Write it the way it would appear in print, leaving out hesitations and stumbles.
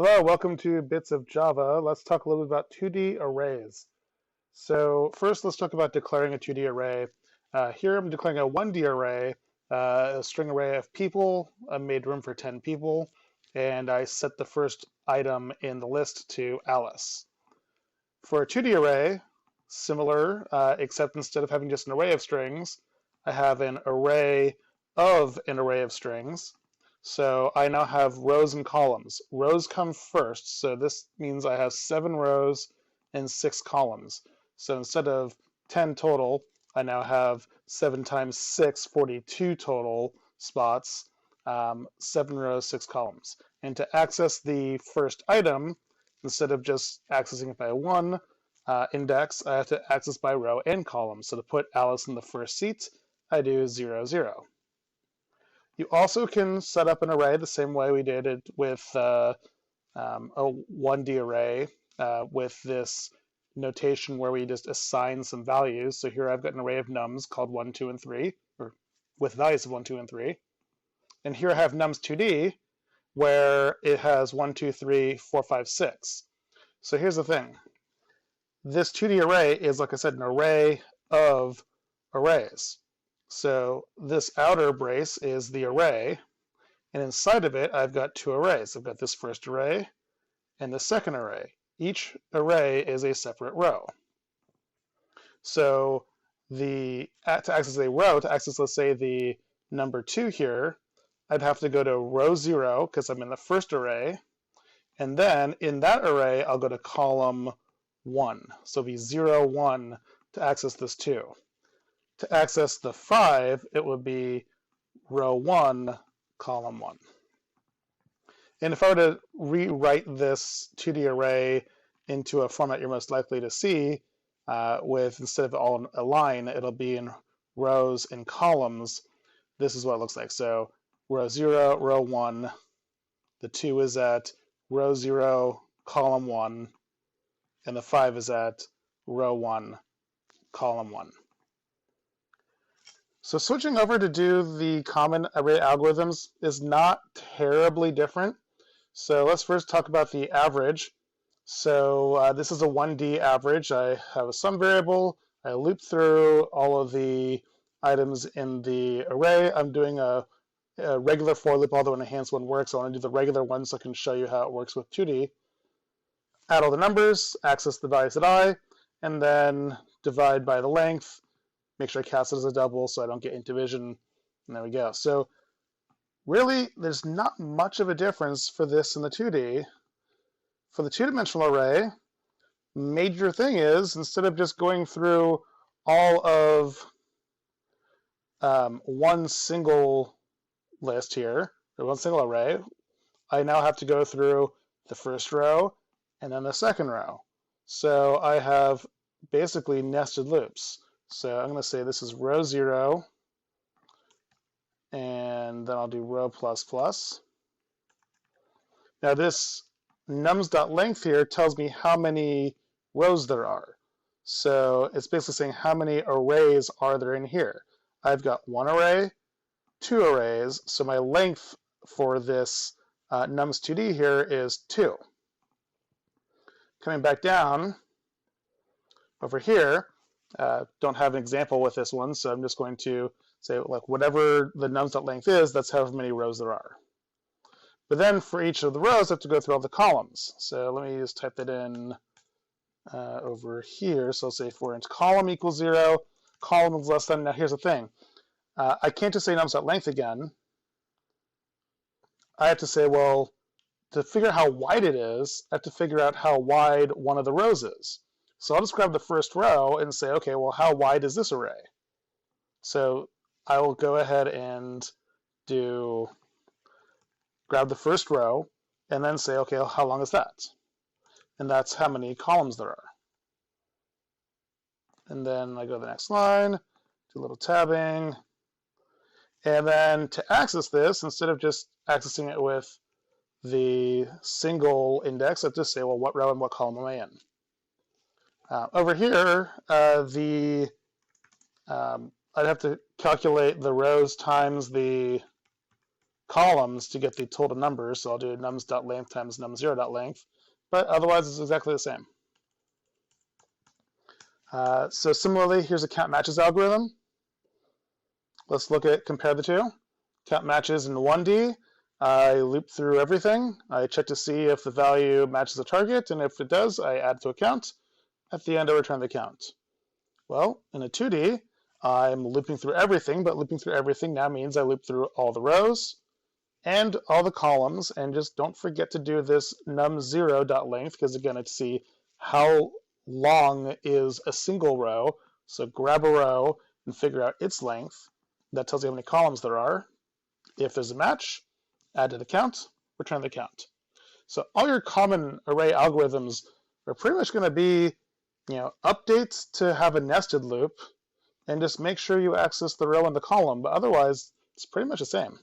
Hello, welcome to Bits of Java. Let's talk a little bit about 2D arrays. So first, let's talk about declaring a 2D array. Here I'm declaring a 1D array, a string array of people. I made room for 10 people, and I set the first item in the list to Alice. For a 2D array, similar, except instead of having just an array of strings, I have an array of an array of strings. So I now have rows and columns. Rows come first, so this means I have 7 rows and 6 columns. So instead of 10 total, I now have 7 times 6, 42 total spots, 7 rows, 6 columns. And to access the first item, instead of just accessing it by one index, I have to access by row and column. So to put Alice in the first seat, I do 0, 0. You also can set up an array the same way we did it with a 1D array with this notation where we just assign some values. So here I've got an array of nums called 1, 2, and 3, or with values of 1, 2, and 3. And here I have nums 2D, where it has 1, 2, 3, 4, 5, 6. So here's the thing. This 2D array is, like I said, an array of arrays. So this outer brace is the array, and inside of it I've got two arrays. I've got this first array and the second array. Each array is a separate row. So to access a row, to access, let's say, the number 2 here, I'd have to go to row 0 because I'm in the first array, and then in that array I'll go to column 1. So it'll be 0, 1 to access this 2. To access the 5, it would be row 1, column 1. And if I were to rewrite this 2D array into a format you're most likely to see, with instead of all in a line, it'll be in rows and columns. This is what it looks like. So row 0, row 1, the 2 is at row 0, column 1, and the 5 is at row 1, column 1. So switching over to do the common array algorithms is not terribly different. So let's first talk about the average. So this is a 1D average. I have a sum variable. I loop through all of the items in the array. I'm doing a regular for loop, although an enhanced one works. I want to do the regular one so I can show you how it works with 2D. Add all the numbers, access the values at I, and then divide by the length. Make sure I cast it as a double so I don't get int division. And there we go. So really, there's not much of a difference for this in the 2D. For the two-dimensional array, major thing is, instead of just going through all of one single list here, or one single array, I now have to go through the first row and then the second row. So I have basically nested loops. So I'm going to say this is row 0, and then I'll do row plus plus. Now this nums.length here tells me how many rows there are. So it's basically saying how many arrays are there in here. I've got one array, two arrays, so my length for this nums2d here is 2. Coming back down over here, don't have an example with this one, so I'm just going to say like whatever the nums.length is, that's however many rows there are. But then for each of the rows, I have to go through all the columns. So let me just type that in over here. So say for inch column equals 0, column is less than. Now here's the thing. I can't just say nums.length again. I have to say, well, to figure out how wide it is, I have to figure out how wide one of the rows is. So I'll just grab the first row and say, okay, well, how wide is this array? So I will go ahead and grab the first row and then say, okay, how long is that? And that's how many columns there are. And then I go to the next line, do a little tabbing. And then to access this, instead of just accessing it with the single index, I have to say, well, what row and what column am I in? Over here, I'd have to calculate the rows times the columns to get the total numbers. So I'll do nums.length times num0.length, but otherwise it's exactly the same. So similarly, here's a count matches algorithm. Let's compare the two. Count matches in 1D. I loop through everything. I check to see if the value matches the target, and if it does, I add to a count. At the end, I return the count. Well, in a 2D, I'm looping through everything, but looping through everything now means I loop through all the rows and all the columns, and just don't forget to do this num0.length, because again, it's to see how long is a single row. So grab a row and figure out its length. That tells you how many columns there are. If there's a match, add to the count, return the count. So all your common array algorithms are pretty much going to be, updates to have a nested loop, and just make sure you access the row and the column, but otherwise it's pretty much the same.